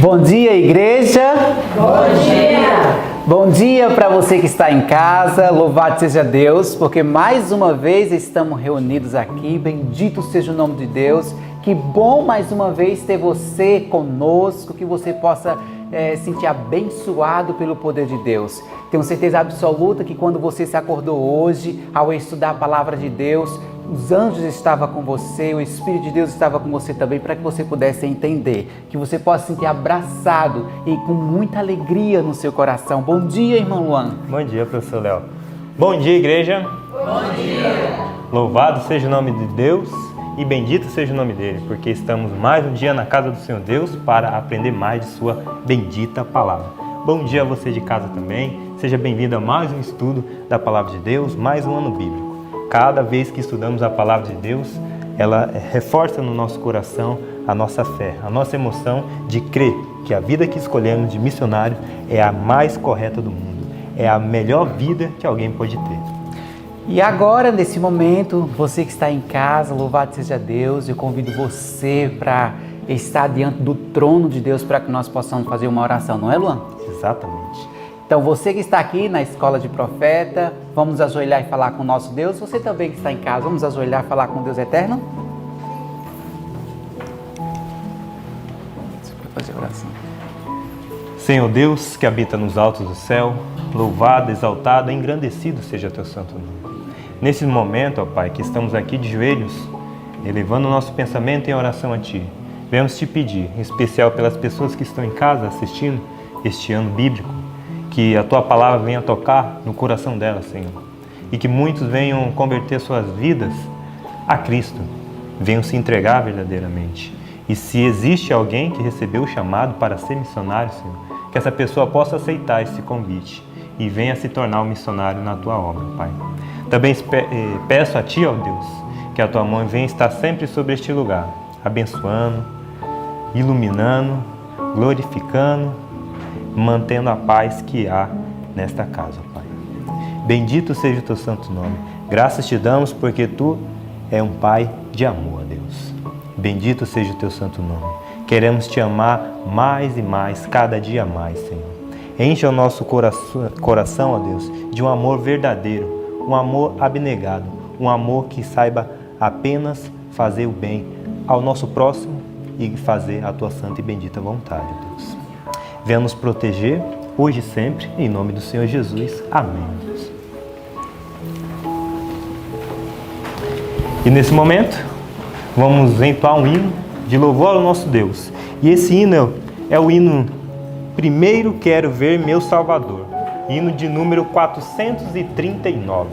Bom dia, igreja. Bom dia. Bom dia para você que está em casa. Louvado seja Deus, porque mais uma vez estamos reunidos aqui. Bendito seja o nome de Deus. Que bom mais uma vez ter você conosco, que você possa sentir abençoado pelo poder de Deus. Tenho certeza absoluta que quando você se acordou hoje, ao estudar a palavra de Deus, os anjos estavam com você, o Espírito de Deus estava com você também, para que você pudesse entender, que você possa se sentir abraçado e com muita alegria no seu coração. Bom dia, irmão Luan. Bom dia, professor Léo. Bom dia, igreja. Bom dia. Louvado seja o nome de Deus e bendito seja o nome dele, porque estamos mais um dia na casa do Senhor Deus para aprender mais de sua bendita palavra. Bom dia a você de casa também. Seja bem-vindo a mais um estudo da palavra de Deus, mais um ano bíblico. Cada vez que estudamos a palavra de Deus, ela reforça no nosso coração a nossa fé, a nossa emoção de crer que a vida que escolhemos de missionário é a mais correta do mundo, é a melhor vida que alguém pode ter. E agora, nesse momento, você que está em casa, louvado seja Deus, eu convido você para estar diante do trono de Deus para que nós possamos fazer uma oração, não é, Luan? Exatamente. Então, você que está aqui na Escola de Profeta, vamos ajoelhar e falar com o nosso Deus. Você também que está em casa, vamos ajoelhar e falar com o Deus eterno? Fazer oração. Senhor Deus, que habita nos altos do céu, louvado, exaltado, engrandecido seja teu santo nome. Nesse momento, ó Pai, que estamos aqui de joelhos, elevando o nosso pensamento em oração a Ti, venhamos Te pedir, em especial pelas pessoas que estão em casa assistindo este ano bíblico, que a Tua palavra venha tocar no coração delas, Senhor, e que muitos venham converter suas vidas a Cristo, venham se entregar verdadeiramente. E se existe alguém que recebeu o chamado para ser missionário, Senhor, que essa pessoa possa aceitar esse convite e venha se tornar um missionário na Tua obra, Pai. Também peço a Ti, ó Deus, que a Tua mão venha estar sempre sobre este lugar, abençoando, iluminando, glorificando, mantendo a paz que há nesta casa, Pai. Bendito seja o Teu santo nome. Graças Te damos porque Tu é um Pai de amor, Deus. Bendito seja o Teu santo nome. Queremos Te amar mais e mais, cada dia mais, Senhor. Enche o nosso coração, ó Deus, de um amor verdadeiro, um amor abnegado, um amor que saiba apenas fazer o bem ao nosso próximo e fazer a Tua santa e bendita vontade, Deus. Venha nos proteger, hoje e sempre, em nome do Senhor Jesus. Amém, Deus. E nesse momento, vamos entoar um hino de louvor ao nosso Deus. E esse hino é o hino Primeiro Quero Ver Meu Salvador, hino de número 439.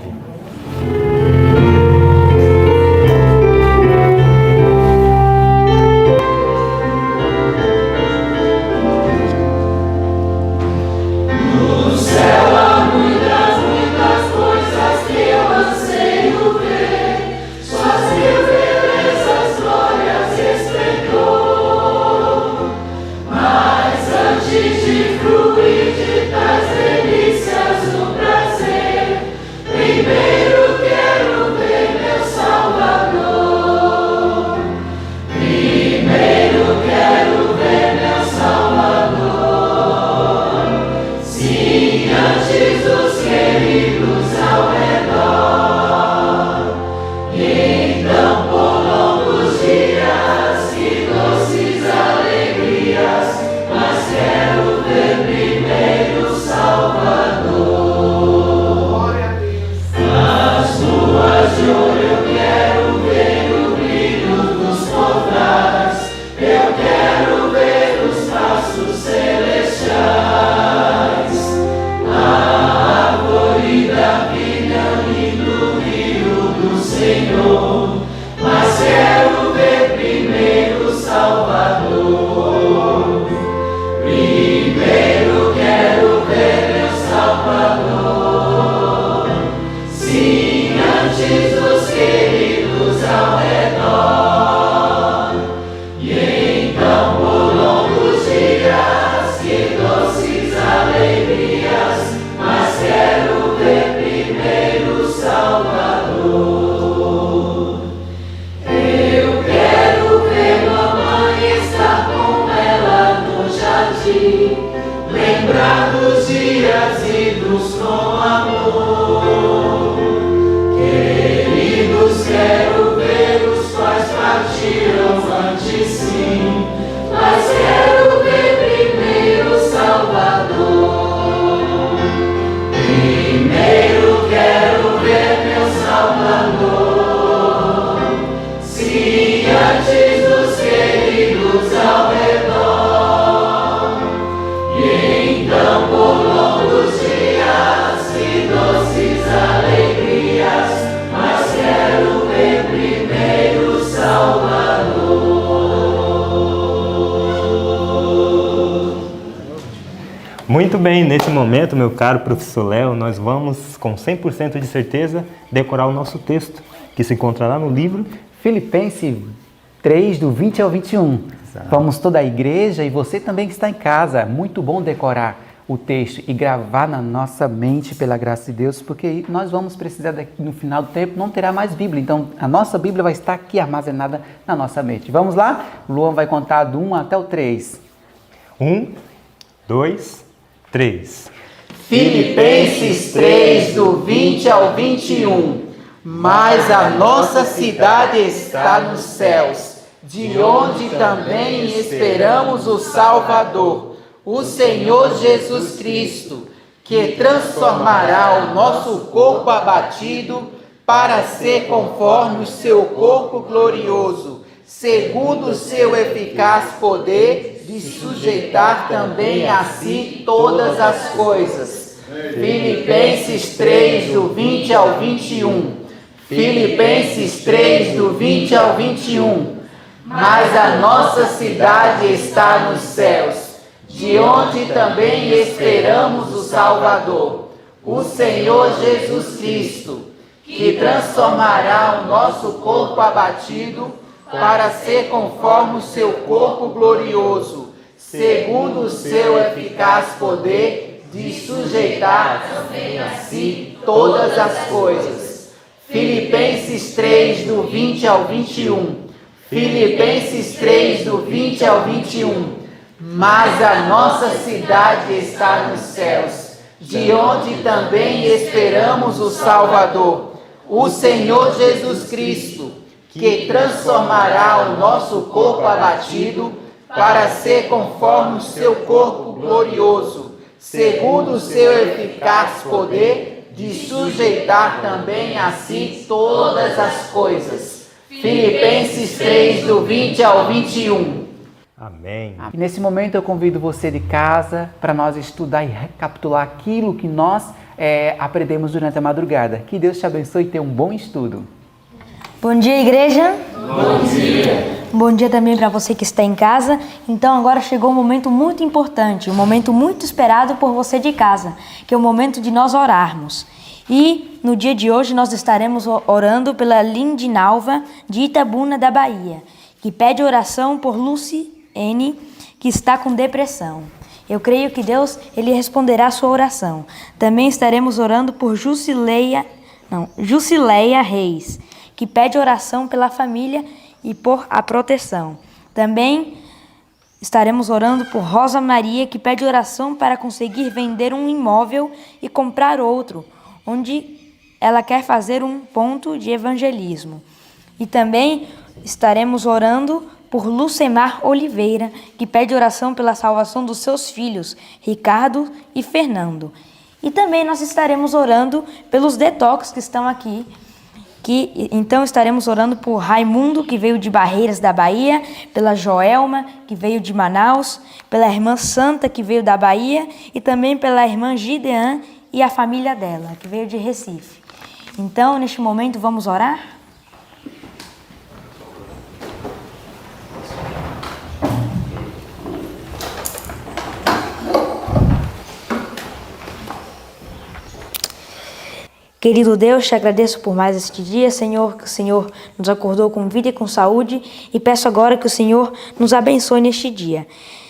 Eu quero ver mamãe estar com ela no jardim. lembrar dos dias idos com amor. Queridos, quero ver os quais partiram antes sim, mas quero ver primeiro o Salvador. Primeiro quero ver meu Salvador. Sim, antes dos queridos ao redor. E então por longos dias e doces alegrias, mas quero ver primeiro o Salvador. Muito bem, nesse momento, meu caro professor Léo, nós vamos, com 100% de certeza, decorar o nosso texto, que se encontra lá no livro. Filipenses 3, do 20 ao 21. Exato. Vamos toda a igreja e você também que está em casa. Muito bom decorar o texto e gravar na nossa mente pela graça de Deus, porque nós vamos precisar no final do tempo, não terá mais Bíblia. Então, a nossa Bíblia vai estar aqui armazenada na nossa mente. Vamos lá? O Luan vai contar do 1 até o 3. 1, 2, 3. Filipenses 3, do 20 ao 21. Mas a nossa cidade está nos céus, de onde também esperamos o Salvador, o Senhor Jesus Cristo, que transformará o nosso corpo abatido para ser conforme o seu corpo glorioso, segundo o seu eficaz poder de sujeitar também a si todas as coisas. Filipenses 3, do 20 ao 21. Filipenses 3, do 20 ao 21. Mas a nossa cidade está nos céus, de onde também esperamos o Salvador, o Senhor Jesus Cristo, que transformará o nosso corpo abatido para ser conforme o seu corpo glorioso, segundo o seu eficaz poder de sujeitar também a si todas as coisas. Filipenses 3, do 20 ao 21. Filipenses 3, do 20 ao 21. Mas a nossa cidade está nos céus, de onde também esperamos o Salvador, o Senhor Jesus Cristo, que transformará o nosso corpo abatido para ser conforme o seu corpo glorioso, segundo o seu eficaz poder de sujeitar também a si todas as coisas. Filipenses 3, do 20 ao 21. Amém. E nesse momento eu convido você de casa para nós estudar e recapitular aquilo que nós aprendemos durante a madrugada. Que Deus te abençoe e tenha um bom estudo. Bom dia, igreja. Bom dia. Bom dia também para você que está em casa. Então agora chegou um momento muito importante, um momento muito esperado por você de casa, que é o momento de nós orarmos. E no dia de hoje nós estaremos orando pela Lindinalva de Itabuna da Bahia, que pede oração por Luciene, que está com depressão. Eu creio que Deus ele responderá a sua oração. Também estaremos orando por Jusileia Reis, que pede oração pela família e por a proteção. Também estaremos orando por Rosa Maria, que pede oração para conseguir vender um imóvel e comprar outro, onde ela quer fazer um ponto de evangelismo. E também estaremos orando por Lucemar Oliveira, que pede oração pela salvação dos seus filhos, Ricardo e Fernando. E também nós estaremos orando pelos detox que estão aqui. Então estaremos orando por Raimundo, que veio de Barreiras da Bahia, pela Joelma, que veio de Manaus, pela irmã Santa, que veio da Bahia, e também pela irmã Gideã e a família dela, que veio de Recife. Então, neste momento, vamos orar? Querido Deus, te agradeço por mais este dia, Senhor, que o Senhor nos acordou com vida e com saúde, e peço agora que o Senhor nos abençoe neste dia.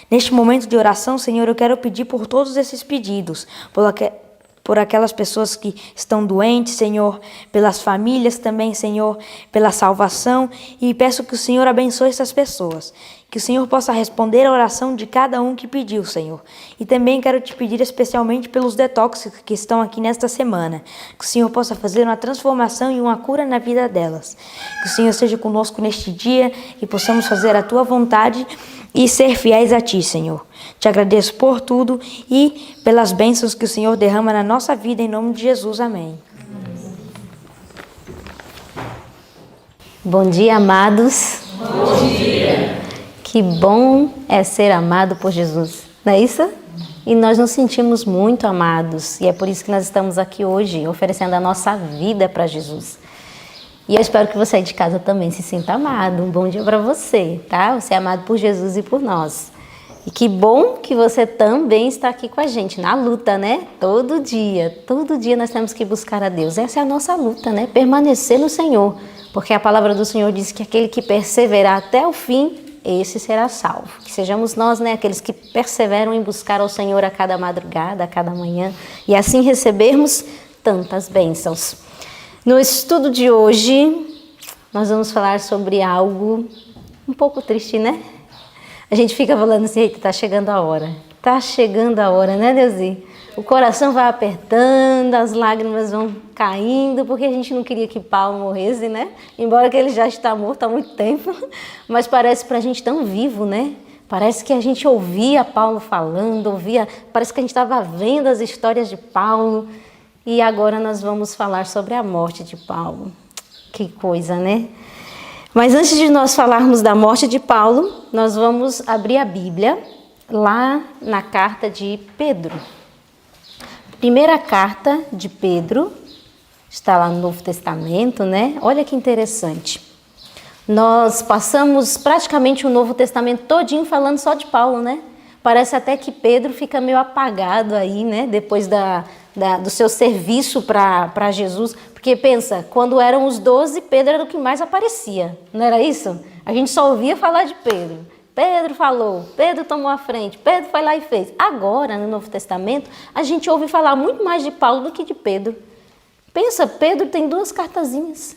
Neste momento de oração, Senhor, eu quero pedir por todos esses pedidos, por aquelas pessoas que estão doentes, Senhor, pelas famílias também, Senhor, pela salvação, e peço que o Senhor abençoe essas pessoas. Que o Senhor possa responder a oração de cada um que pediu, Senhor. E também quero te pedir especialmente pelos detox que estão aqui nesta semana. Que o Senhor possa fazer uma transformação e uma cura na vida delas. Que o Senhor seja conosco neste dia e possamos fazer a tua vontade e ser fiéis a ti, Senhor. Te agradeço por tudo e pelas bênçãos que o Senhor derrama na nossa vida, em nome de Jesus. Amém. Bom dia, amados. Bom dia. Que bom é ser amado por Jesus, não é isso? E nós nos sentimos muito amados, e é por isso que nós estamos aqui hoje, oferecendo a nossa vida para Jesus. E eu espero que você aí de casa também se sinta amado. Um bom dia para você, tá? Você é amado por Jesus e por nós. E que bom que você também está aqui com a gente, na luta, né? Todo dia nós temos que buscar a Deus. Essa é a nossa luta, né? Permanecer no Senhor, porque a palavra do Senhor diz que aquele que perseverar até o fim, esse será salvo. Que sejamos nós, né, aqueles que perseveram em buscar ao Senhor a cada madrugada, a cada manhã, e assim recebermos tantas bênçãos. No estudo de hoje, nós vamos falar sobre algo um pouco triste, né? A gente fica falando assim, eita, tá chegando a hora, né, Deusi? O coração vai apertando, as lágrimas vão caindo, porque a gente não queria que Paulo morresse, né? Embora que ele já está morto há muito tempo, mas parece pra gente tão vivo, né? Parece que a gente ouvia Paulo falando, parece que a gente estava vendo as histórias de Paulo, e agora nós vamos falar sobre a morte de Paulo. Que coisa, né? Mas antes de nós falarmos da morte de Paulo, nós vamos abrir a Bíblia lá na carta de Pedro. Primeira carta de Pedro, está lá no Novo Testamento, né? Olha que interessante. Nós passamos praticamente o Novo Testamento todinho falando só de Paulo, né? Parece até que Pedro fica meio apagado aí, né? Depois do seu serviço para Jesus. Porque pensa, quando eram os 12, Pedro era o que mais aparecia, não era isso? A gente só ouvia falar de Pedro. Pedro falou, Pedro tomou a frente, Pedro foi lá e fez. Agora, no Novo Testamento, a gente ouve falar muito mais de Paulo do que de Pedro. Pensa, Pedro tem 2 cartazinhas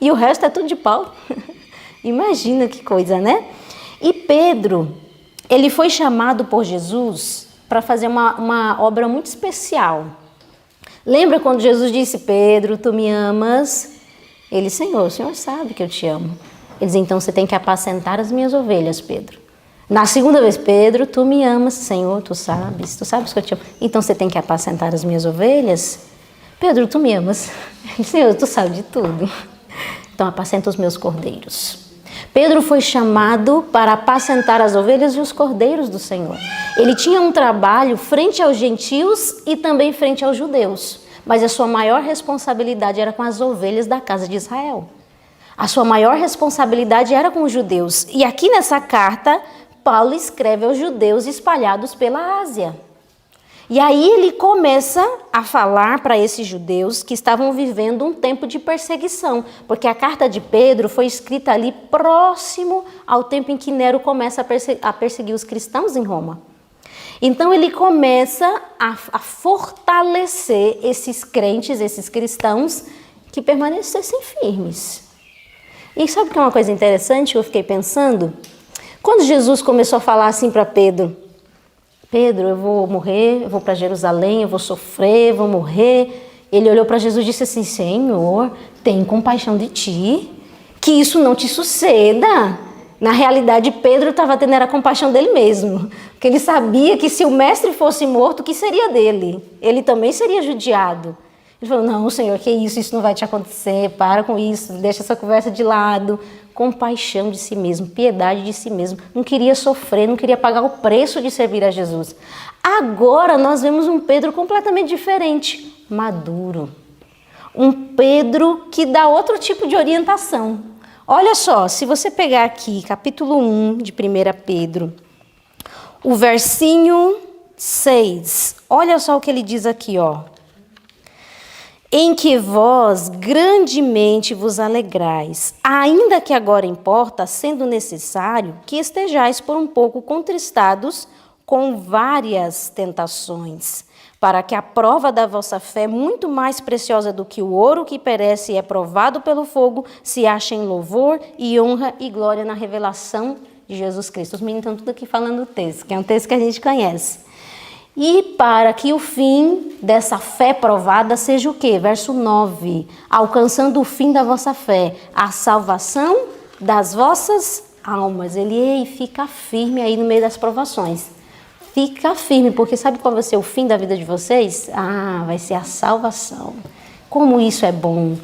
e o resto é tudo de Paulo. Imagina que coisa, né? E Pedro, ele foi chamado por Jesus para fazer uma obra muito especial. Lembra quando Jesus disse, Pedro, tu me amas? Ele, Senhor, o Senhor sabe que eu te amo. Ele diz, então você tem que apacentar as minhas ovelhas, Pedro. Na segunda vez, Pedro, tu me amas, Senhor, tu sabes que eu te amo. Então você tem que apacentar as minhas ovelhas? Pedro, tu me amas. Ele, Senhor, tu sabe de tudo. Então apacenta os meus cordeiros. Pedro foi chamado para apacentar as ovelhas e os cordeiros do Senhor. Ele tinha um trabalho frente aos gentios e também frente aos judeus, mas a sua maior responsabilidade era com as ovelhas da casa de Israel. A sua maior responsabilidade era com os judeus. E aqui nessa carta, Paulo escreve aos judeus espalhados pela Ásia. E aí ele começa a falar para esses judeus que estavam vivendo um tempo de perseguição, porque a carta de Pedro foi escrita ali próximo ao tempo em que Nero começa a perseguir os cristãos em Roma. Então ele começa a fortalecer esses crentes, esses cristãos, que permanecessem firmes. E sabe o que é uma coisa interessante que eu fiquei pensando? Quando Jesus começou a falar assim para Pedro, Pedro, eu vou morrer, eu vou para Jerusalém, eu vou sofrer, vou morrer. Ele olhou para Jesus e disse assim, Senhor, tem compaixão de ti, que isso não te suceda. Na realidade, Pedro estava tendo a compaixão dele mesmo, porque ele sabia que se o mestre fosse morto, o que seria dele? Ele também seria judiado. Ele falou, não, Senhor, que isso não vai te acontecer, para com isso, deixa essa conversa de lado. Compaixão de si mesmo, piedade de si mesmo, não queria sofrer, não queria pagar o preço de servir a Jesus. Agora nós vemos um Pedro completamente diferente, maduro. Um Pedro que dá outro tipo de orientação. Olha só, se você pegar aqui, capítulo 1 de 1 Pedro, o versinho 6, olha só o que ele diz aqui, ó. Em que vós grandemente vos alegrais, ainda que agora importa, sendo necessário, que estejais por um pouco contristados com várias tentações, para que a prova da vossa fé, muito mais preciosa do que o ouro que perece e é provado pelo fogo, se ache em louvor e honra e glória na revelação de Jesus Cristo. Os meninos estão tudo aqui falando o texto, que é um texto que a gente conhece. E para que o fim dessa fé provada seja o quê? Verso 9. Alcançando o fim da vossa fé, a salvação das vossas almas. Ele fica firme aí no meio das provações. Fica firme, porque sabe qual vai ser o fim da vida de vocês? Vai ser a salvação. Como isso é bom.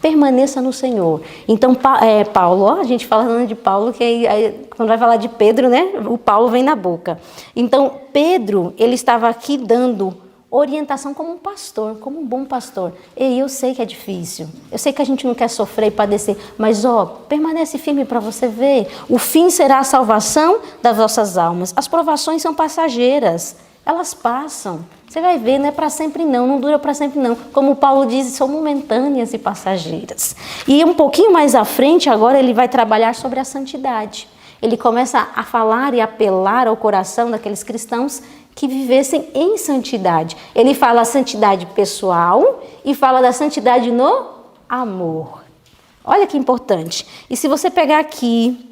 Permaneça no Senhor. Então, Paulo, a gente falando de Paulo, que aí, quando vai falar de Pedro, né? O Paulo vem na boca. Então, Pedro, ele estava aqui dando orientação como um pastor, como um bom pastor. E eu sei que é difícil. Eu sei que a gente não quer sofrer e padecer, mas, permanece firme para você ver. O fim será a salvação das vossas almas. As provações são passageiras. Elas passam. Você vai ver, não é para sempre não dura para sempre não. Como Paulo diz, são momentâneas e passageiras. E um pouquinho mais à frente, agora ele vai trabalhar sobre a santidade. Ele começa a falar e apelar ao coração daqueles cristãos que vivessem em santidade. Ele fala a santidade pessoal e fala da santidade no amor. Olha que importante. E se você pegar aqui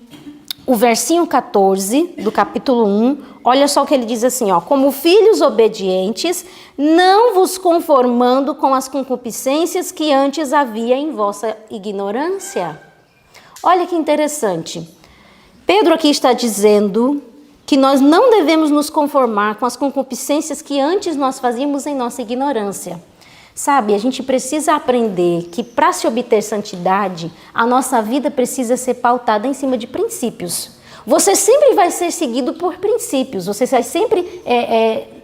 o versinho 14 do capítulo 1, olha só o que ele diz assim, como filhos obedientes, não vos conformando com as concupiscências que antes havia em vossa ignorância. Olha que interessante. Pedro aqui está dizendo que nós não devemos nos conformar com as concupiscências que antes nós fazíamos em nossa ignorância. Sabe, a gente precisa aprender que para se obter santidade, a nossa vida precisa ser pautada em cima de princípios. Você sempre vai ser seguido por princípios, você vai sempre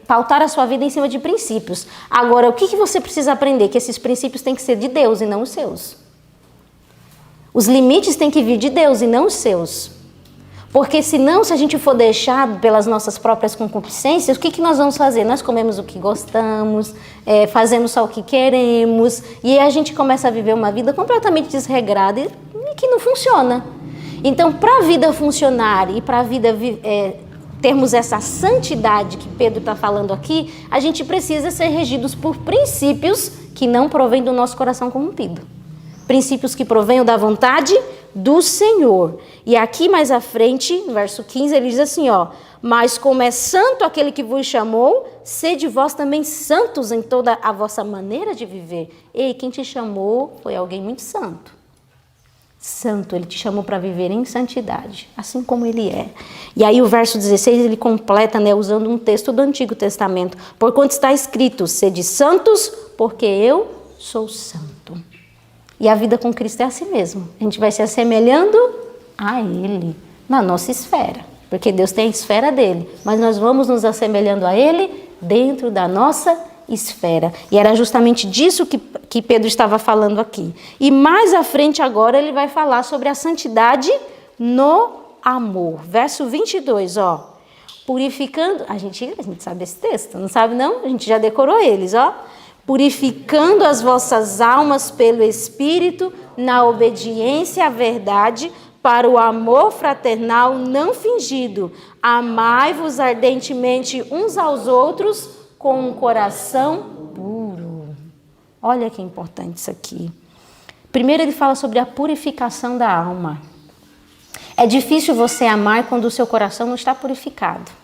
pautar a sua vida em cima de princípios. Agora, o que você precisa aprender? Que esses princípios têm que ser de Deus e não os seus. Os limites têm que vir de Deus e não os seus. Porque senão, se a gente for deixado pelas nossas próprias concupiscências, o que nós vamos fazer? Nós comemos o que gostamos, fazemos só o que queremos, e aí a gente começa a viver uma vida completamente desregrada e que não funciona. Então, para a vida funcionar e para a vida termos essa santidade que Pedro está falando aqui, a gente precisa ser regidos por princípios que não provêm do nosso coração corrompido. Princípios que provenham da vontade do Senhor. E aqui mais à frente, verso 15, ele diz assim, mas como é santo aquele que vos chamou, sede vós também santos em toda a vossa maneira de viver. Ei, quem te chamou foi alguém muito santo. Santo, ele te chamou para viver em santidade, assim como ele é. E aí o verso 16, ele completa, usando um texto do Antigo Testamento. Porquanto está escrito, sede santos, porque eu sou santo. E a vida com Cristo é assim mesmo. A gente vai se assemelhando a Ele, na nossa esfera. Porque Deus tem a esfera dele. Mas nós vamos nos assemelhando a Ele dentro da nossa esfera. E era justamente disso que Pedro estava falando aqui. E mais à frente agora ele vai falar sobre a santidade no amor. Verso 22, purificando... A gente sabe esse texto, não sabe não? A gente já decorou eles, purificando as vossas almas pelo Espírito, na obediência à verdade, para o amor fraternal não fingido. Amai-vos ardentemente uns aos outros com um coração puro. Olha que importante isso aqui. Primeiro ele fala sobre a purificação da alma. É difícil você amar quando o seu coração não está purificado.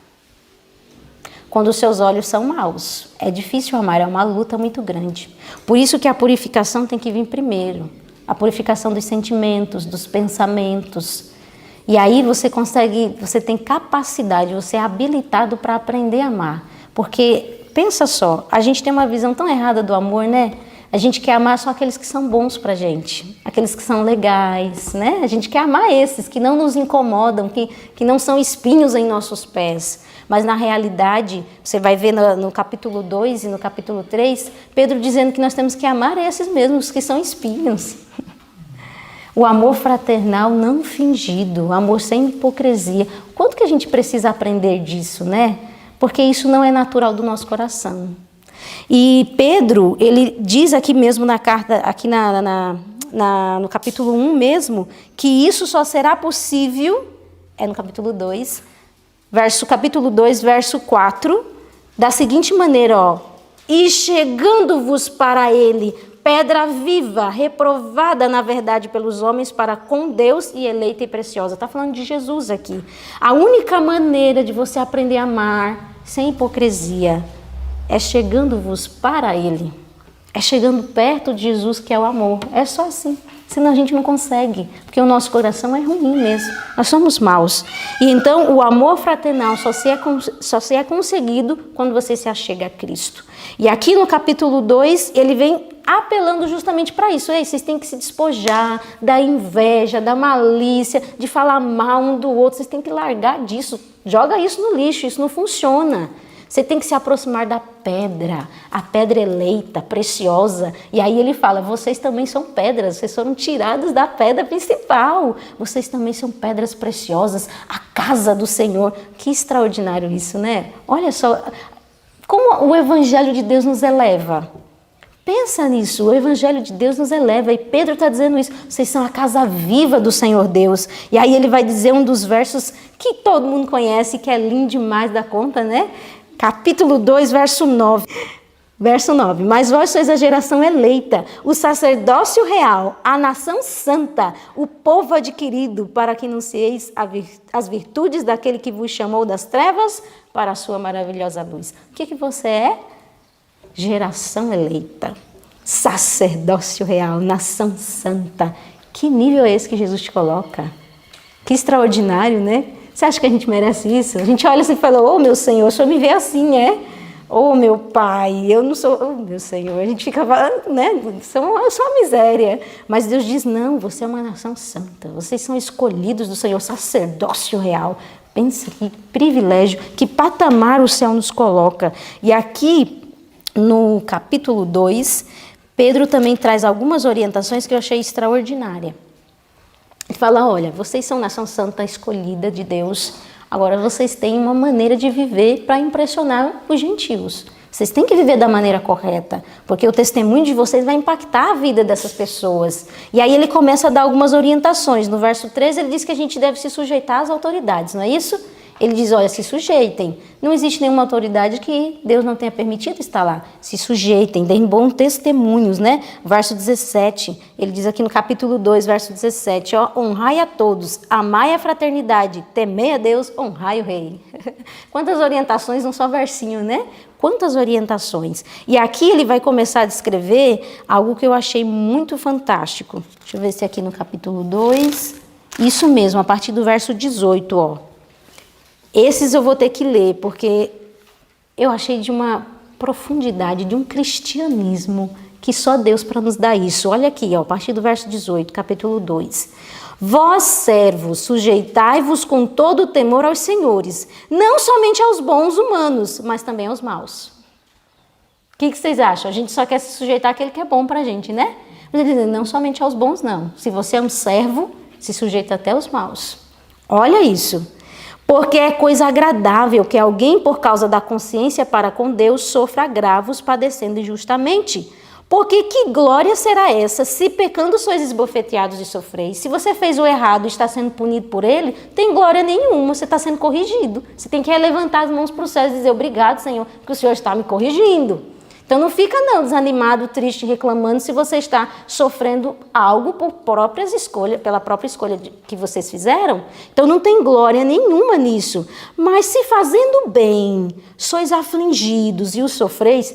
Quando os seus olhos são maus. É difícil amar, é uma luta muito grande. Por isso que a purificação tem que vir primeiro. A purificação dos sentimentos, dos pensamentos. E aí você tem capacidade, você é habilitado para aprender a amar. Porque, pensa só, a gente tem uma visão tão errada do amor, né? A gente quer amar só aqueles que são bons pra gente, aqueles que são legais, né? A gente quer amar esses que não nos incomodam, que não são espinhos em nossos pés. Mas na realidade, você vai ver no capítulo 2 e no capítulo 3, Pedro dizendo que nós temos que amar esses mesmos que são espinhos. O amor fraternal não fingido, o amor sem hipocrisia. Quanto que a gente precisa aprender disso, né? Porque isso não é natural do nosso coração. E Pedro, ele diz aqui mesmo na carta, aqui no capítulo 1 mesmo, que isso só será possível, no capítulo 2, capítulo 2, verso 4, da seguinte maneira, e chegando-vos para ele pedra viva, reprovada na verdade pelos homens para com Deus e eleita e preciosa. Está falando de Jesus aqui. A única maneira de você aprender a amar sem hipocrisia é chegando-vos para Ele. É chegando perto de Jesus, que é o amor. É só assim. Senão a gente não consegue, porque o nosso coração é ruim mesmo. Nós somos maus. E então o amor fraternal só se é conseguido quando você se achega a Cristo. E aqui no capítulo 2, ele vem apelando justamente para isso. Ei, vocês têm que se despojar da inveja, da malícia, de falar mal um do outro. Vocês têm que largar disso. Joga isso no lixo, isso não funciona. Você tem que se aproximar da pedra, a pedra eleita, preciosa. E aí ele fala, vocês também são pedras, vocês foram tirados da pedra principal. Vocês também são pedras preciosas, a casa do Senhor. Que extraordinário isso, né? Olha só, como o Evangelho de Deus nos eleva. Pensa nisso, o Evangelho de Deus nos eleva. E Pedro está dizendo isso, vocês são a casa viva do Senhor Deus. E aí ele vai dizer um dos versos que todo mundo conhece, que é lindo demais da conta, né? Capítulo 2, verso 9. Verso 9. Mas vós sois a geração eleita, o sacerdócio real, a nação santa, o povo adquirido, para que anuncieis as virtudes daquele que vos chamou das trevas para a sua maravilhosa luz. O que você é? Geração eleita, sacerdócio real, nação santa. Que nível é esse que Jesus te coloca? Que extraordinário, né? Você acha que a gente merece isso? A gente olha assim e fala, ô meu Senhor, o Senhor me vê assim, é? Ô meu Pai, eu não sou... Ô meu Senhor, a gente fica falando, né? Eu sou uma miséria. Mas Deus diz, não, você é uma nação santa. Vocês são escolhidos do Senhor, sacerdócio real. Pense que privilégio, que patamar o céu nos coloca. E aqui, no capítulo 2, Pedro também traz algumas orientações que eu achei extraordinária. Ele fala, olha, vocês são nação santa escolhida de Deus, agora vocês têm uma maneira de viver para impressionar os gentios. Vocês têm que viver da maneira correta, porque o testemunho de vocês vai impactar a vida dessas pessoas. E aí ele começa a dar algumas orientações. No verso 13 ele diz que a gente deve se sujeitar às autoridades, não é isso? Ele diz, olha, se sujeitem. Não existe nenhuma autoridade que Deus não tenha permitido estar lá. Se sujeitem, deem bons testemunhos, né? Verso 17, ele diz aqui no capítulo 2, verso 17, ó, honrai a todos, amai a fraternidade, temei a Deus, honrai o rei. Quantas orientações num só versinho, né? Quantas orientações. E aqui ele vai começar a descrever algo que eu achei muito fantástico. Deixa eu ver se aqui no capítulo 2, isso mesmo, a partir do verso 18, ó. Esses eu vou ter que ler, porque eu achei de uma profundidade, de um cristianismo, que só Deus para nos dar isso. Olha aqui, ó, a partir do verso 18, capítulo 2. Vós, servos, sujeitai-vos com todo o temor aos senhores, não somente aos bons humanos, mas também aos maus. O que vocês acham? A gente só quer se sujeitar àquele que é bom para a gente, né? Mas ele diz, não somente aos bons, não. Se você é um servo, se sujeita até aos maus. Olha isso. Porque é coisa agradável que alguém, por causa da consciência para com Deus, sofra agravos padecendo injustamente. Porque que glória será essa, se pecando sois esbofeteados e sofreis? Se você fez o errado e está sendo punido por ele, tem glória nenhuma, você está sendo corrigido. Você tem que levantar as mãos para o céu e dizer, obrigado, Senhor, porque o Senhor está me corrigindo. Então não fica não desanimado, triste, reclamando se você está sofrendo algo por próprias escolhas, pela própria escolha que vocês fizeram. Então não tem glória nenhuma nisso. Mas se fazendo bem, sois afligidos e o sofreis,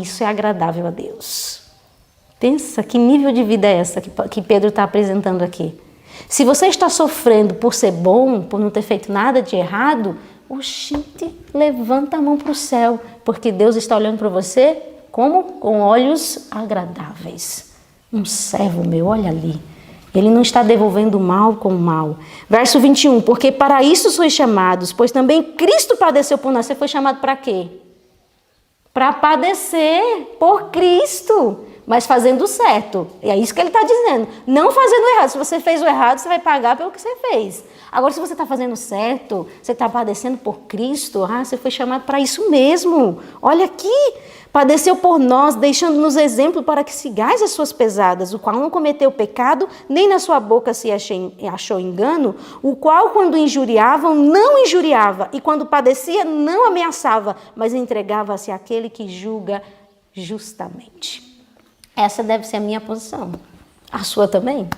isso é agradável a Deus. Pensa que nível de vida é essa que Pedro está apresentando aqui. Se você está sofrendo por ser bom, por não ter feito nada de errado, oxente, levanta a mão para o céu, porque Deus está olhando para você como? Com olhos agradáveis. Um servo meu, olha ali. Ele não está devolvendo o mal com o mal. Verso 21, porque para isso sois chamados, pois também Cristo padeceu por nós. Você foi chamado para quê? Para padecer por Cristo, mas fazendo o certo. E é isso que ele está dizendo. Não fazendo o errado. Se você fez o errado, você vai pagar pelo que você fez. Agora, se você está fazendo certo, você está padecendo por Cristo, você foi chamado para isso mesmo. Olha aqui, padeceu por nós, deixando-nos exemplo para que sigais as suas pesadas, o qual não cometeu pecado, nem na sua boca se achou engano, o qual, quando injuriavam, não injuriava, e quando padecia, não ameaçava, mas entregava-se àquele que julga justamente. Essa deve ser a minha posição. A sua também?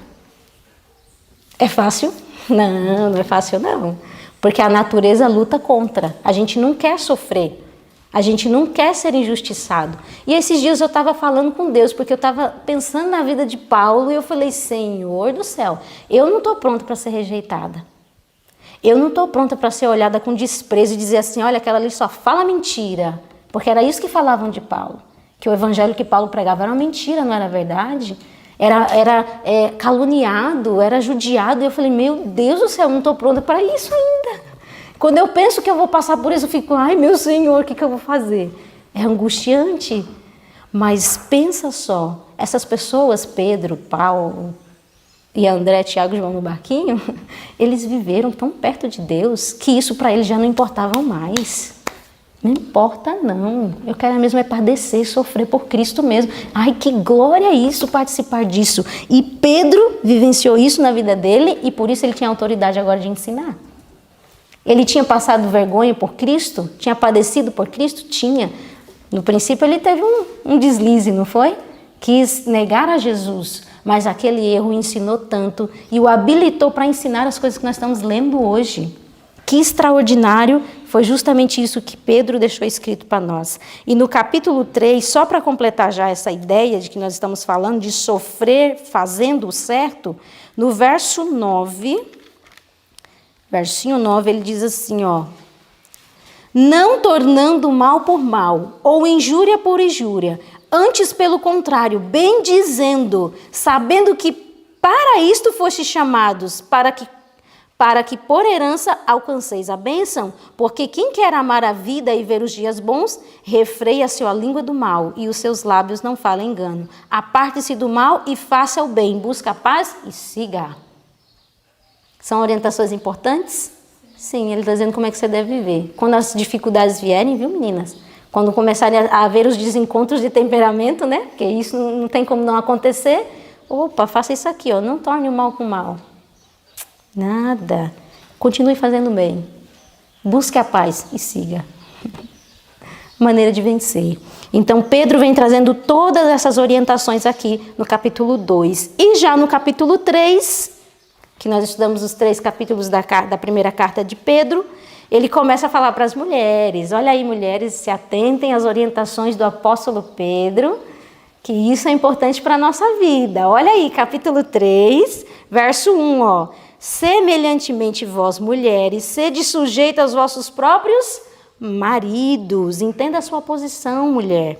É fácil? Não, não é fácil não. Porque a natureza luta contra. A gente não quer sofrer. A gente não quer ser injustiçado. E esses dias eu estava falando com Deus, porque eu estava pensando na vida de Paulo e eu falei, Senhor do céu, eu não estou pronta para ser rejeitada. Eu não estou pronta para ser olhada com desprezo e dizer assim, olha, aquela ali só fala mentira. Porque era isso que falavam de Paulo. Que o evangelho que Paulo pregava era uma mentira, não era verdade? Era caluniado, era judiado. E eu falei, meu Deus do céu, eu não estou pronta para isso ainda. Quando eu penso que eu vou passar por isso, eu fico, ai meu Senhor, o que eu vou fazer? É angustiante. Mas pensa só, essas pessoas, Pedro, Paulo e André, Tiago e João no barquinho, eles viveram tão perto de Deus que isso para eles já não importava mais. Não importa não, eu quero mesmo é padecer, sofrer por Cristo mesmo. Ai, que glória é isso, participar disso. E Pedro vivenciou isso na vida dele e por isso ele tinha autoridade agora de ensinar. Ele tinha passado vergonha por Cristo? Tinha padecido por Cristo? Tinha. No princípio ele teve um deslize, não foi? Quis negar a Jesus, mas aquele erro o ensinou tanto e o habilitou para ensinar as coisas que nós estamos lendo hoje. Que extraordinário, foi justamente isso que Pedro deixou escrito para nós. E no capítulo 3, só para completar já essa ideia de que nós estamos falando de sofrer fazendo o certo, no verso 9... Versinho 9, ele diz assim, ó. Não tornando mal por mal, ou injúria por injúria, antes pelo contrário, bem dizendo, sabendo que para isto fostes chamados, para que por herança alcanceis a bênção, porque quem quer amar a vida e ver os dias bons, refreia a sua língua do mal, e os seus lábios não falam engano. Aparte-se do mal e faça o bem, busca a paz e siga. São orientações importantes? Sim, ele está dizendo como é que você deve viver. Quando as dificuldades vierem, viu, meninas? Quando começarem a haver os desencontros de temperamento, né? Porque isso não tem como não acontecer. Opa, faça isso aqui, ó. Não torne o mal com o mal. Nada. Continue fazendo bem. Busque a paz e siga. Maneira de vencer. Então, Pedro vem trazendo todas essas orientações aqui no capítulo 2. E já no capítulo 3... que nós estudamos os 3 capítulos da primeira carta de Pedro, ele começa a falar para as mulheres, olha aí mulheres, se atentem às orientações do apóstolo Pedro, que isso é importante para a nossa vida. Olha aí, capítulo 3, verso 1, ó. Semelhantemente vós, mulheres, sede sujeitas aos vossos próprios maridos. Entenda a sua posição, mulher.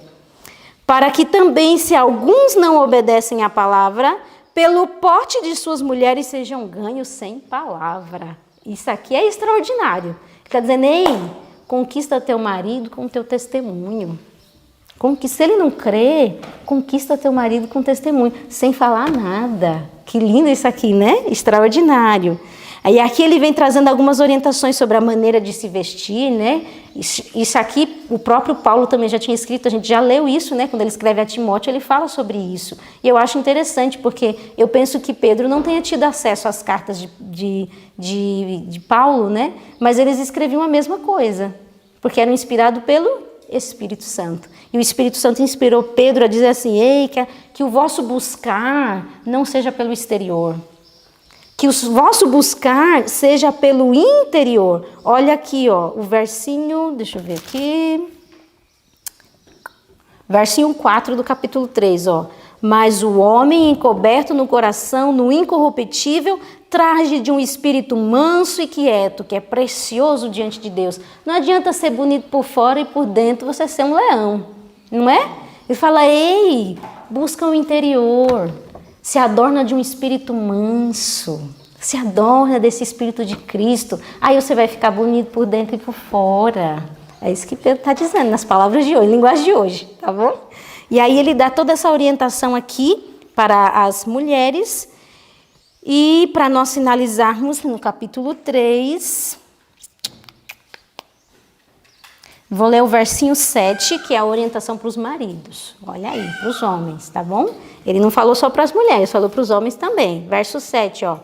Para que também, se alguns não obedecem à palavra, pelo porte de suas mulheres sejam ganhos sem palavra. Isso aqui é extraordinário. Ele está dizendo, ei, conquista teu marido com teu testemunho. Se ele não crê, conquista teu marido com testemunho, sem falar nada. Que lindo isso aqui, né? Extraordinário. Aí aqui ele vem trazendo algumas orientações sobre a maneira de se vestir, né? Isso aqui, o próprio Paulo também já tinha escrito, a gente já leu isso, né? Quando ele escreve a Timóteo, ele fala sobre isso. E eu acho interessante, porque eu penso que Pedro não tenha tido acesso às cartas de Paulo, né? Mas eles escreviam a mesma coisa, porque eram inspirados pelo Espírito Santo. E o Espírito Santo inspirou Pedro a dizer assim, ei, que o vosso buscar não seja pelo exterior, que o vosso buscar seja pelo interior. Olha aqui, ó, o versinho, deixa eu ver aqui. Versinho 4 do capítulo 3, ó. Mas o homem encoberto no coração, no incorruptível, traje de um espírito manso e quieto, que é precioso diante de Deus. Não adianta ser bonito por fora e por dentro você ser um leão, não é? Ele fala, ei, busca o interior. Se adorna de um espírito manso, se adorna desse espírito de Cristo, aí você vai ficar bonito por dentro e por fora. É isso que Pedro está dizendo nas palavras de hoje, linguagem de hoje, tá bom? E aí ele dá toda essa orientação aqui para as mulheres e para nós finalizarmos no capítulo 3, vou ler o versinho 7, que é a orientação para os maridos. Olha aí, para os homens, tá bom? Ele não falou só para as mulheres, falou para os homens também. Verso 7, ó.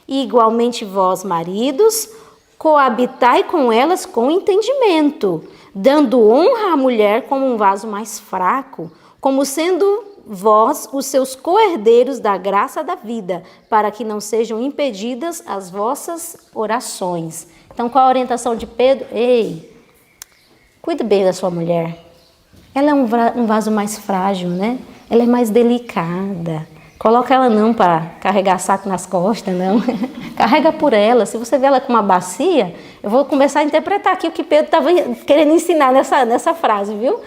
Igualmente vós, maridos, coabitai com elas com entendimento, dando honra à mulher como um vaso mais fraco, como sendo vós os seus co-herdeiros da graça da vida, para que não sejam impedidas as vossas orações. Então, qual a orientação de Pedro? Ei, cuide bem da sua mulher. Ela é um vaso mais frágil, né? Ela é mais delicada. Coloca ela não para carregar saco nas costas, não. Carrega por ela. Se você vê ela com uma bacia, eu vou começar a interpretar aqui o que Pedro estava querendo ensinar nessa frase, viu?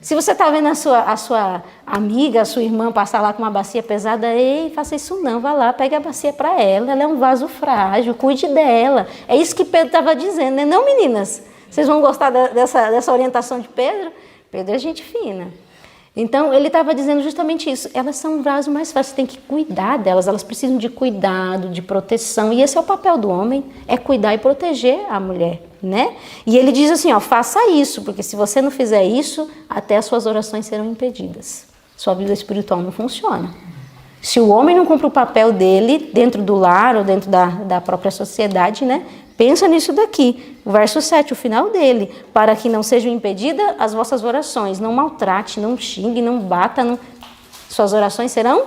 Se você está vendo a sua amiga, a sua irmã passar lá com uma bacia pesada, ei, faça isso não, vá lá, pegue a bacia para ela. Ela é um vaso frágil, cuide dela. É isso que Pedro estava dizendo, né? Não, meninas? Vocês vão gostar dessa orientação de Pedro? Pedro é gente fina. Então, ele estava dizendo justamente isso. Elas são um vaso mais fácil, você tem que cuidar delas. Elas precisam de cuidado, de proteção. E esse é o papel do homem, é cuidar e proteger a mulher, né? E ele diz assim, ó, faça isso, porque se você não fizer isso, até as suas orações serão impedidas. Sua vida espiritual não funciona. Se o homem não cumpre o papel dele dentro do lar ou dentro da própria sociedade, né? Pensa nisso daqui, o verso 7, o final dele. Para que não sejam impedidas as vossas orações. Não maltrate, não xingue, não bata. Suas orações serão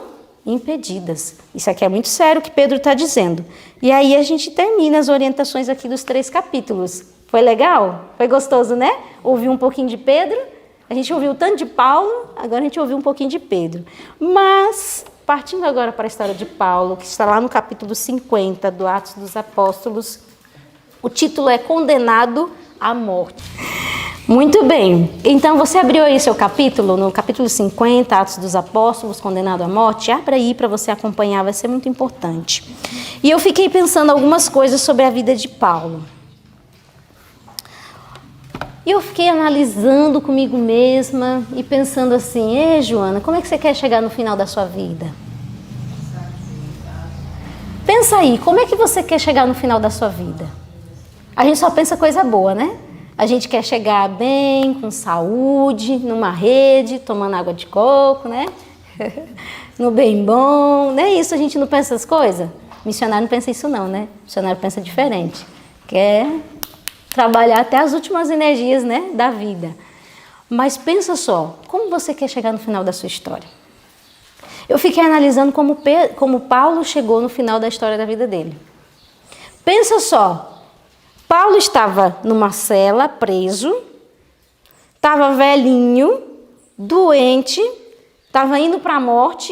impedidas. Isso aqui é muito sério o que Pedro está dizendo. E aí a gente termina as orientações aqui dos 3 capítulos. Foi legal? Foi gostoso, né? Ouviu um pouquinho de Pedro. A gente ouviu tanto de Paulo, agora a gente ouviu um pouquinho de Pedro. Mas, partindo agora para a história de Paulo, que está lá no capítulo 50 do Atos dos Apóstolos, o título é Condenado à Morte. Muito bem. Então, você abriu aí seu capítulo, no capítulo 50, Atos dos Apóstolos, Condenado à Morte? Abra aí para você acompanhar, vai ser muito importante. E eu fiquei pensando algumas coisas sobre a vida de Paulo. E eu fiquei analisando comigo mesma e pensando assim, ei, Joana, como é que você quer chegar no final da sua vida? Pensa aí, como é que você quer chegar no final da sua vida? A gente só pensa coisa boa, né? A gente quer chegar bem, com saúde, numa rede, tomando água de coco, né? No bem bom, não é isso? A gente não pensa essas coisas? Missionário não pensa isso não, né? Missionário pensa diferente. Quer trabalhar até as últimas energias, né, da vida. Mas pensa só, como você quer chegar no final da sua história? Eu fiquei analisando como Paulo chegou no final da história da vida dele. Pensa só. Paulo estava numa cela, preso, estava velhinho, doente, estava indo para a morte,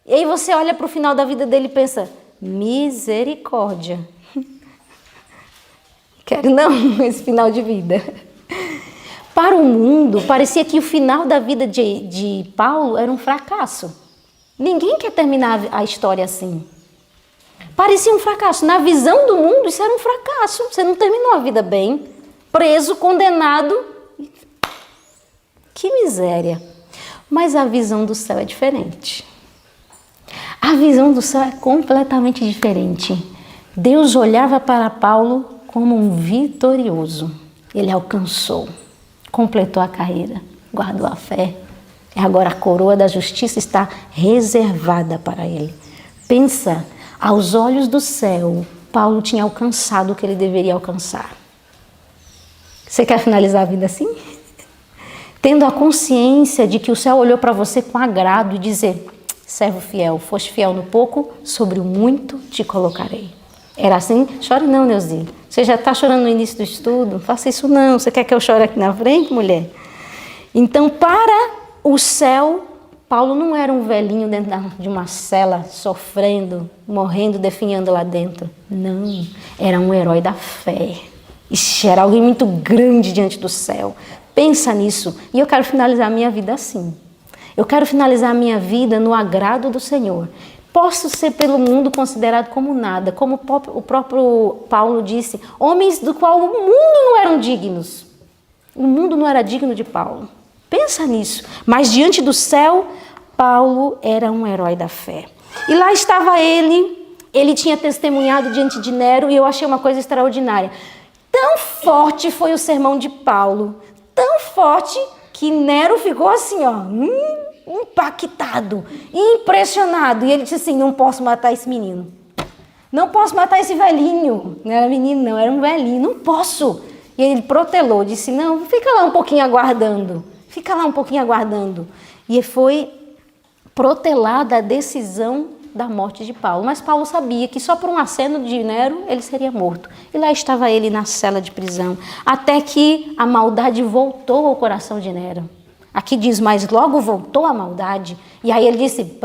e aí você olha para o final da vida dele e pensa, misericórdia. Quero não esse final de vida. Para o mundo, parecia que o final da vida de Paulo era um fracasso. Ninguém quer terminar a história assim. Parecia um fracasso. Na visão do mundo, isso era um fracasso. Você não terminou a vida bem, preso, condenado. Que miséria. Mas a visão do céu é diferente. A visão do céu é completamente diferente. Deus olhava para Paulo como um vitorioso. Ele alcançou, completou a carreira, guardou a fé. E agora a coroa da justiça está reservada para ele. Pensa, aos olhos do céu, Paulo tinha alcançado o que ele deveria alcançar. Você quer finalizar a vida assim? Tendo a consciência de que o céu olhou para você com agrado e dizer, servo fiel, foste fiel no pouco, sobre o muito te colocarei. Era assim? Chore não, Neuzi. Você já está chorando no início do estudo? Faça isso não. Você quer que eu chore aqui na frente, mulher? Então, para o céu, Paulo não era um velhinho dentro de uma cela, sofrendo, morrendo, definhando lá dentro. Não, era um herói da fé. Ixi, era alguém muito grande diante do céu. Pensa nisso. E eu quero finalizar a minha vida assim. Eu quero finalizar a minha vida no agrado do Senhor. Posso ser pelo mundo considerado como nada, como o próprio Paulo disse, homens do qual o mundo não eram dignos. O mundo não era digno de Paulo. Pensa nisso. Mas diante do céu, Paulo era um herói da fé. E lá estava ele tinha testemunhado diante de Nero e eu achei uma coisa extraordinária. Tão forte foi o sermão de Paulo, tão forte que Nero ficou assim, ó, impactado, impressionado. E ele disse assim, não posso matar esse menino. Não posso matar esse velhinho. Não era menino não, era um velhinho, não posso. E ele protelou, disse, não, fica lá um pouquinho aguardando. Fica lá um pouquinho aguardando. E foi protelar da decisão da morte de Paulo. Mas Paulo sabia que só por um aceno de Nero ele seria morto. E lá estava ele na cela de prisão, até que a maldade voltou ao coração de Nero. Aqui diz, mas logo voltou a maldade. E aí ele disse,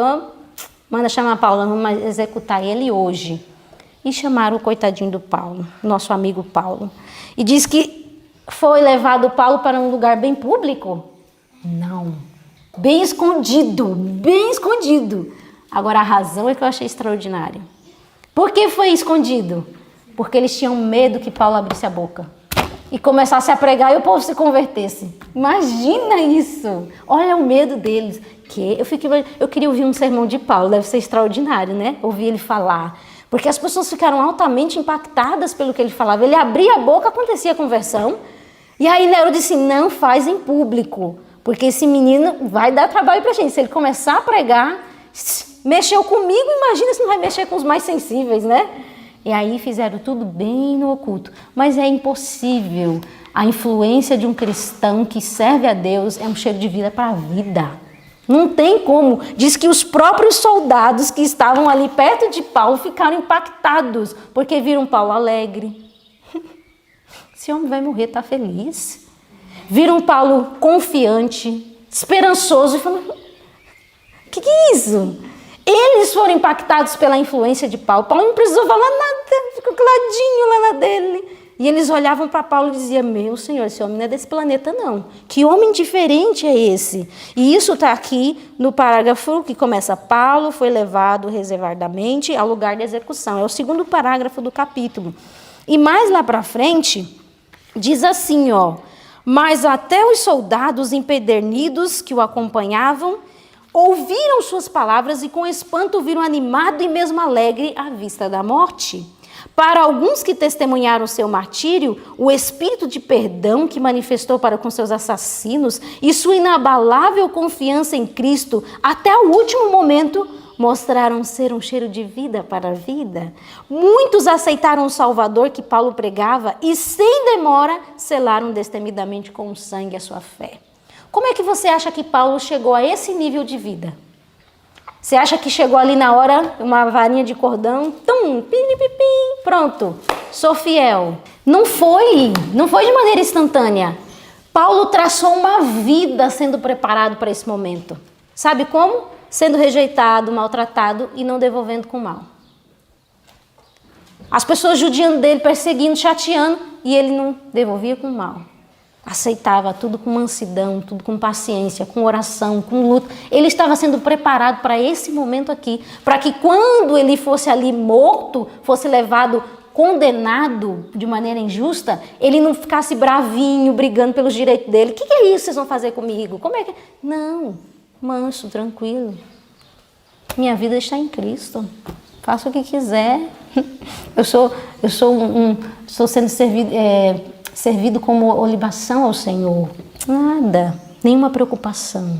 manda chamar Paulo, vamos executar ele hoje. E chamaram o coitadinho do Paulo, nosso amigo Paulo. E diz que foi levado Paulo para um lugar bem público? Não. Bem escondido, bem escondido. Agora a razão é que eu achei extraordinária. Por que foi escondido? Porque eles tinham medo que Paulo abrisse a boca e começasse a pregar e o povo se convertesse. Imagina isso! Olha o medo deles. Eu queria ouvir um sermão de Paulo, deve ser extraordinário, né? Ouvir ele falar. Porque as pessoas ficaram altamente impactadas pelo que ele falava. Ele abria a boca, acontecia a conversão. E aí Nero disse, não faz em público, porque esse menino vai dar trabalho pra gente. Se ele começar a pregar, mexeu comigo, imagina se não vai mexer com os mais sensíveis, né? E aí fizeram tudo bem no oculto. Mas é impossível. A influência de um cristão que serve a Deus é um cheiro de vida para a vida. Não tem como. Diz que os próprios soldados que estavam ali perto de Paulo ficaram impactados, porque viram Paulo alegre. Esse homem vai morrer, está feliz. Viram Paulo confiante, esperançoso, e falaram, o que é isso? Eles foram impactados pela influência de Paulo. Paulo não precisou falar nada, ficou caladinho lá na dele. E eles olhavam para Paulo e diziam, meu Senhor, esse homem não é desse planeta não. Que homem diferente é esse? E isso está aqui no parágrafo que começa, Paulo foi levado reservadamente ao lugar de execução. É o segundo parágrafo do capítulo. E mais lá para frente, diz assim, mas até os soldados empedernidos que o acompanhavam ouviram suas palavras e com espanto viram animado e mesmo alegre à vista da morte. Para alguns que testemunharam seu martírio, o espírito de perdão que manifestou para com seus assassinos e sua inabalável confiança em Cristo até o último momento mostraram ser um cheiro de vida para a vida. Muitos aceitaram o Salvador que Paulo pregava e sem demora selaram destemidamente com o sangue a sua fé. Como é que você acha que Paulo chegou a esse nível de vida? Você acha que chegou ali na hora, uma varinha de cordão, pronto, sou fiel. Não foi de maneira instantânea. Paulo traçou uma vida sendo preparado para esse momento. Sabe como? Sendo rejeitado, maltratado e não devolvendo com mal. As pessoas judiando dele, perseguindo, chateando, e ele não devolvia com mal. Aceitava tudo com mansidão, tudo com paciência, com oração, com luta. Ele estava sendo preparado para esse momento aqui, para que quando ele fosse ali morto, fosse levado, condenado de maneira injusta, ele não ficasse bravinho, brigando pelos direitos dele. O que é isso que vocês vão fazer comigo? Como é que... Não, manso, tranquilo. Minha vida está em Cristo. Faça o que quiser. Eu estou sendo servido como libação ao Senhor. Nada, nenhuma preocupação,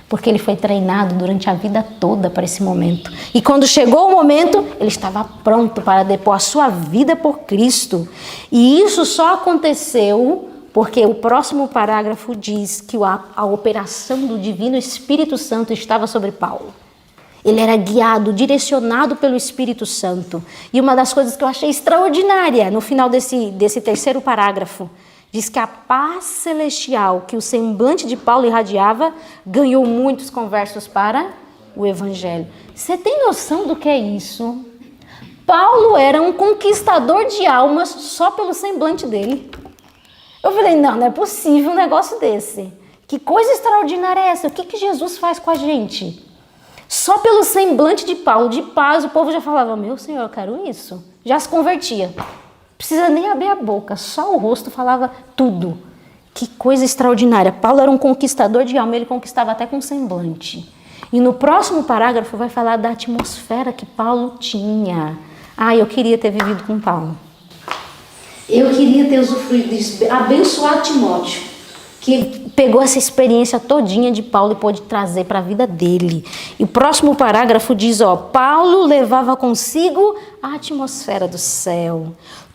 porque ele foi treinado durante a vida toda para esse momento. E quando chegou o momento, ele estava pronto para depor a sua vida por Cristo. E isso só aconteceu porque o próximo parágrafo diz que a operação do Divino Espírito Santo estava sobre Paulo. Ele era guiado, direcionado pelo Espírito Santo. E uma das coisas que eu achei extraordinária no final desse terceiro parágrafo, diz que a paz celestial que o semblante de Paulo irradiava ganhou muitos conversos para o Evangelho. Você tem noção do que é isso? Paulo era um conquistador de almas só pelo semblante dele. Eu falei, não é possível um negócio desse. Que coisa extraordinária é essa? O que Jesus faz com a gente? Só pelo semblante de Paulo, de paz, o povo já falava, meu Senhor, eu quero isso. Já se convertia. Não precisa nem abrir a boca, só o rosto falava tudo. Que coisa extraordinária. Paulo era um conquistador de alma, ele conquistava até com semblante. E no próximo parágrafo vai falar da atmosfera que Paulo tinha. Eu queria ter vivido com Paulo. Eu queria ter usufruído disso, abençoado Timóteo, que pegou essa experiência todinha de Paulo e pôde trazer para a vida dele. E o próximo parágrafo diz, Paulo levava consigo a atmosfera do céu.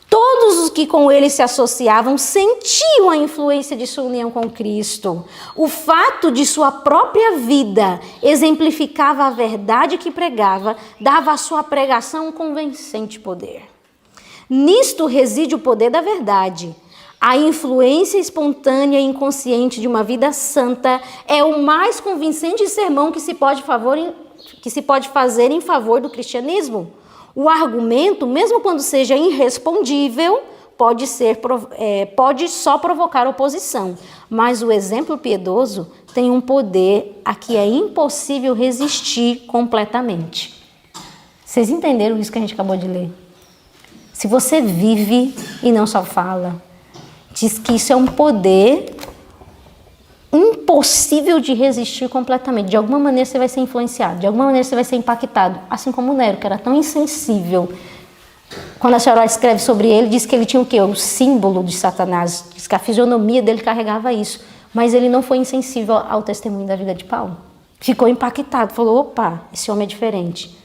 Todos os que com ele se associavam sentiam a influência de sua união com Cristo. O fato de sua própria vida exemplificava a verdade que pregava, dava à sua pregação um convincente poder. Nisto reside o poder da verdade. A influência espontânea e inconsciente de uma vida santa é o mais convincente sermão que se pode fazer em favor do cristianismo. O argumento, mesmo quando seja irrespondível, pode só provocar oposição, mas o exemplo piedoso tem um poder a que é impossível resistir completamente. Vocês entenderam isso que a gente acabou de ler? Se você vive e não só fala, diz que isso é um poder impossível de resistir completamente. De alguma maneira você vai ser influenciado, de alguma maneira você vai ser impactado. Assim como o Nero, que era tão insensível. Quando a senhora escreve sobre ele, diz que ele tinha o quê? O símbolo de Satanás. Diz que a fisionomia dele carregava isso. Mas ele não foi insensível ao testemunho da vida de Paulo. Ficou impactado, falou, opa, esse homem é diferente.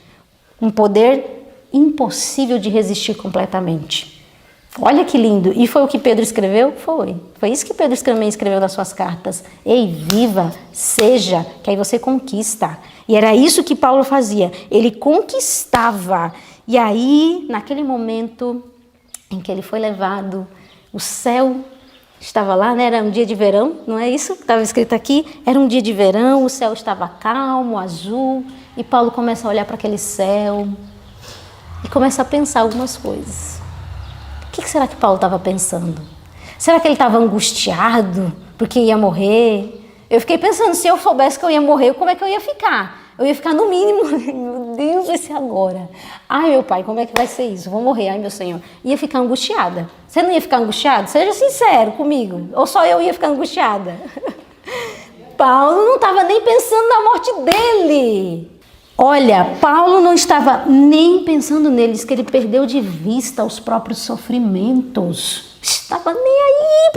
Um poder impossível de resistir completamente. Olha que lindo. E foi o que Pedro escreveu? Foi. Foi isso que Pedro também escreveu nas suas cartas. Ei, viva, seja, que aí você conquista. E era isso que Paulo fazia. Ele conquistava. E aí, naquele momento em que ele foi levado, o céu estava lá, né? Era um dia de verão, não é isso que estava escrito aqui? Era um dia de verão, o céu estava calmo, azul. E Paulo começa a olhar para aquele céu e começa a pensar algumas coisas. O que será que Paulo estava pensando? Será que ele estava angustiado porque ia morrer? Eu fiquei pensando, se eu soubesse que eu ia morrer, como é que eu ia ficar? Eu ia ficar no mínimo, meu Deus, vai ser agora. Ai, meu pai, como é que vai ser isso? Vou morrer, ai, meu Senhor. Ia ficar angustiada. Você não ia ficar angustiado? Seja sincero comigo. Ou só eu ia ficar angustiada? Paulo não estava nem pensando na morte dele. Olha, Paulo não estava nem pensando nele, diz que ele perdeu de vista os próprios sofrimentos. Estava nem aí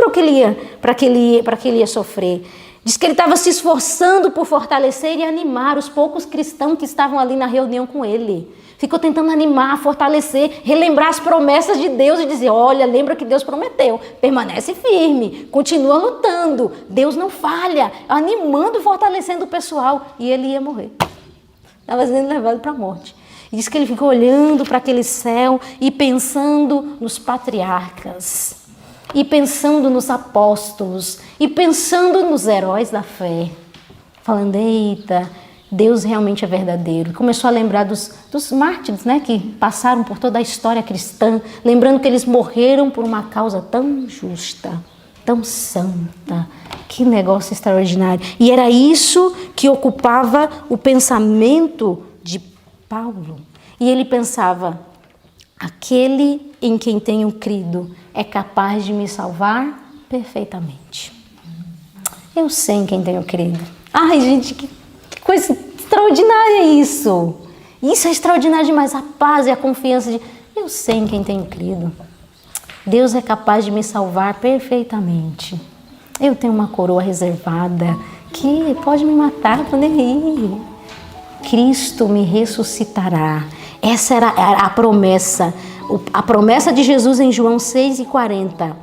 para que ele ia sofrer. Diz que ele estava se esforçando por fortalecer e animar os poucos cristãos que estavam ali na reunião com ele. Ficou tentando animar, fortalecer, relembrar as promessas de Deus e dizer, olha, lembra que Deus prometeu, permanece firme, continua lutando, Deus não falha, animando e fortalecendo o pessoal. E ele ia morrer. Estava sendo levado para a morte. E diz que ele ficou olhando para aquele céu e pensando nos patriarcas, e pensando nos apóstolos, e pensando nos heróis da fé. Falando, eita, Deus realmente é verdadeiro. Começou a lembrar dos mártires, né, que passaram por toda a história cristã, lembrando que eles morreram por uma causa tão justa, tão santa. Que negócio extraordinário. E era isso que ocupava o pensamento de Paulo. E ele pensava, aquele em quem tenho crido é capaz de me salvar perfeitamente. Eu sei em quem tenho crido. Ai, gente, que coisa extraordinária isso. Isso é extraordinário demais, a paz e a confiança de... Eu sei em quem tenho crido. Deus é capaz de me salvar perfeitamente. Eu tenho uma coroa reservada que pode me matar quando ele ir. Cristo me ressuscitará. Essa era a promessa. A promessa de Jesus em João 6,40.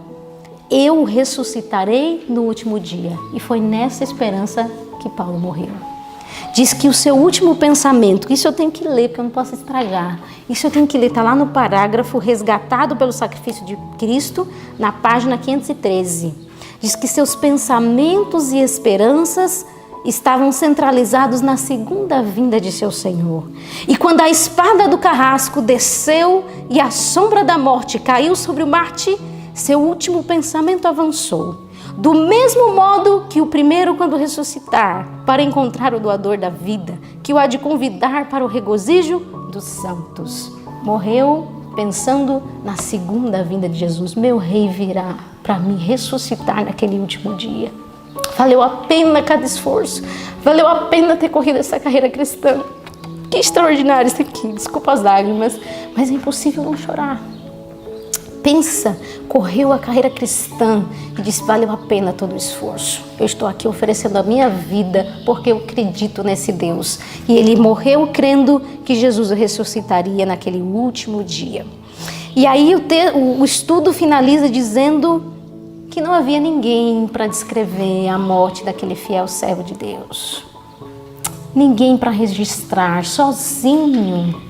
Eu ressuscitarei no último dia. E foi nessa esperança que Paulo morreu. Diz que o seu último pensamento, isso eu tenho que ler, porque eu não posso estragar. Isso eu tenho que ler, está lá no parágrafo resgatado pelo sacrifício de Cristo, na página 513. Diz que seus pensamentos e esperanças estavam centralizados na segunda vinda de seu Senhor. E quando a espada do carrasco desceu e a sombra da morte caiu sobre o Marte, seu último pensamento avançou. Do mesmo modo que o primeiro, quando ressuscitar, para encontrar o doador da vida, que o há de convidar para o regozijo dos santos. Morreu pensando na segunda vinda de Jesus. Meu rei virá para me ressuscitar naquele último dia. Valeu a pena cada esforço. Valeu a pena ter corrido essa carreira cristã. Que extraordinário isso aqui. Desculpa as lágrimas, mas é impossível não chorar. Pensa, correu a carreira cristã e disse, valeu a pena todo o esforço. Eu estou aqui oferecendo a minha vida porque eu acredito nesse Deus. E ele morreu crendo que Jesus o ressuscitaria naquele último dia. E aí o estudo finaliza dizendo que não havia ninguém para descrever a morte daquele fiel servo de Deus. Ninguém para registrar, sozinho.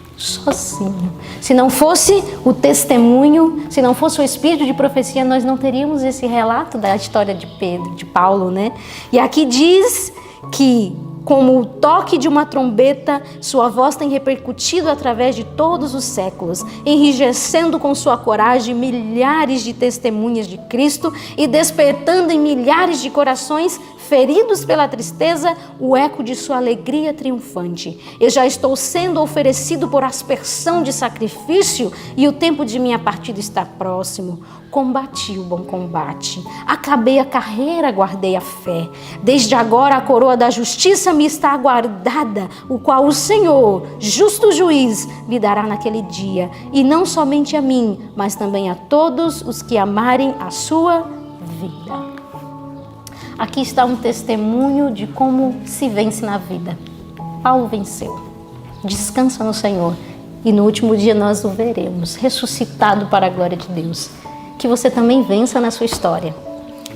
Se não fosse o testemunho, se não fosse o espírito de profecia, nós não teríamos esse relato da história de Pedro, de Paulo, né? E aqui diz que, como o toque de uma trombeta, sua voz tem repercutido através de todos os séculos, enrijecendo com sua coragem milhares de testemunhas de Cristo e despertando em milhares de corações feridos pela tristeza, o eco de sua alegria triunfante. Eu já estou sendo oferecido por aspersão de sacrifício e o tempo de minha partida está próximo. Combati o bom combate, acabei a carreira, guardei a fé. Desde agora a coroa da justiça me está aguardada, o qual o Senhor, justo juiz, me dará naquele dia. E não somente a mim, mas também a todos os que amarem a sua vida. Aqui está um testemunho de como se vence na vida. Paulo venceu. Descansa no Senhor. E no último dia nós o veremos, ressuscitado para a glória de Deus. Que você também vença na sua história.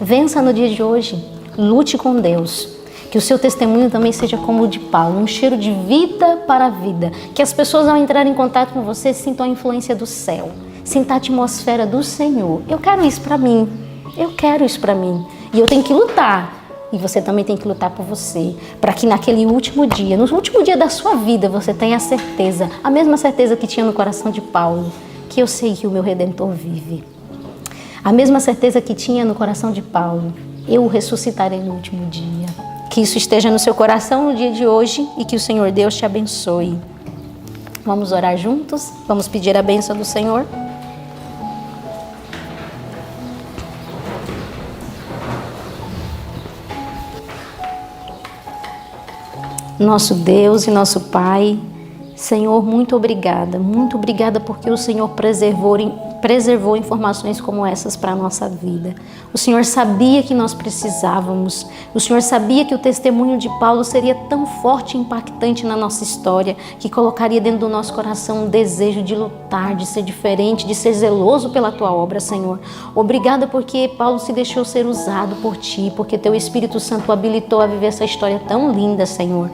Vença no dia de hoje. Lute com Deus. Que o seu testemunho também seja como o de Paulo, um cheiro de vida para a vida. Que as pessoas, ao entrar em contato com você, sintam a influência do céu. Sintam a atmosfera do Senhor. Eu quero isso para mim. Eu quero isso para mim. E eu tenho que lutar. E você também tem que lutar por você. Para que naquele último dia, no último dia da sua vida, você tenha a certeza, a mesma certeza que tinha no coração de Paulo, que eu sei que o meu Redentor vive. A mesma certeza que tinha no coração de Paulo, eu o ressuscitarei no último dia. Que isso esteja no seu coração no dia de hoje e que o Senhor Deus te abençoe. Vamos orar juntos? Vamos pedir a bênção do Senhor? Nosso Deus e nosso Pai, Senhor, muito obrigada porque o Senhor preservou informações como essas para a nossa vida. O Senhor sabia que nós precisávamos, o Senhor sabia que o testemunho de Paulo seria tão forte e impactante na nossa história, que colocaria dentro do nosso coração um desejo de lutar, de ser diferente, de ser zeloso pela Tua obra, Senhor. Obrigada porque Paulo se deixou ser usado por Ti, porque Teu Espírito Santo o habilitou a viver essa história tão linda, Senhor,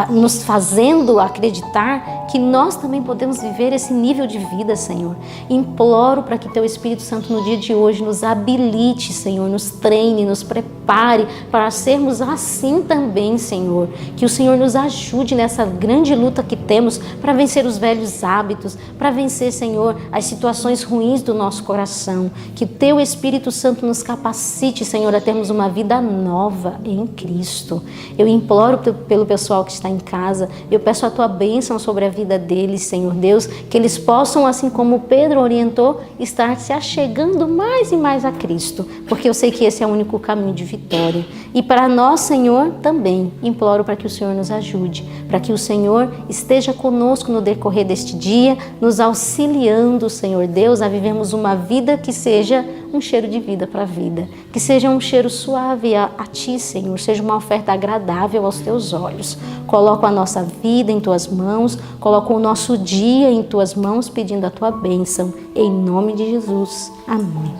nos fazendo acreditar que nós também podemos viver esse nível de vida, Senhor. Imploro para que Teu Espírito Santo no dia de hoje nos habilite, Senhor, nos treine, nos prepare para sermos assim também, Senhor. Que o Senhor nos ajude nessa grande luta que temos para vencer os velhos hábitos, para vencer, Senhor, as situações ruins do nosso coração. Que Teu Espírito Santo nos capacite, Senhor, a termos uma vida nova em Cristo. Eu imploro pelo pessoal que está em casa, eu peço a Tua bênção sobre a vida deles, Senhor Deus, que eles possam, assim como Pedro orientou, estar se achegando mais e mais a Cristo, porque eu sei que esse é o único caminho de vitória. E para nós, Senhor, também imploro para que o Senhor nos ajude, para que o Senhor esteja conosco no decorrer deste dia, nos auxiliando, Senhor Deus, a vivermos uma vida que seja um cheiro de vida para a vida, que seja um cheiro suave a Ti, Senhor, seja uma oferta agradável aos Teus olhos. Coloco a nossa vida em Tuas mãos, coloco o nosso dia em Tuas mãos, pedindo a Tua bênção, em nome de Jesus. Amém.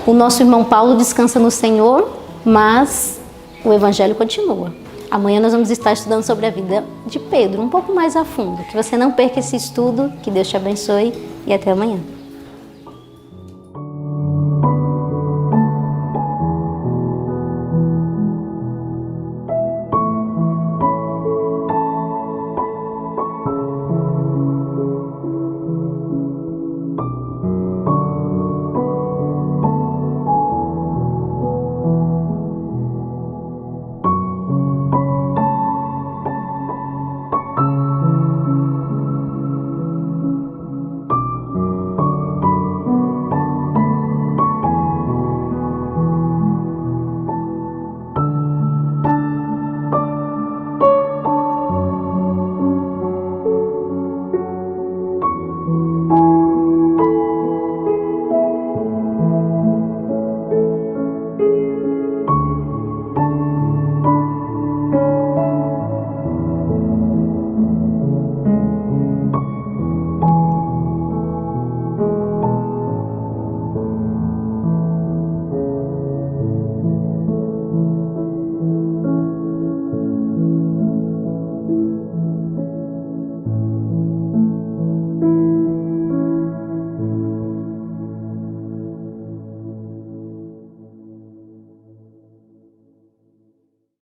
O nosso irmão Paulo descansa no Senhor, mas o Evangelho continua. Amanhã nós vamos estar estudando sobre a vida de Pedro, um pouco mais a fundo. Que você não perca esse estudo, que Deus te abençoe e até amanhã.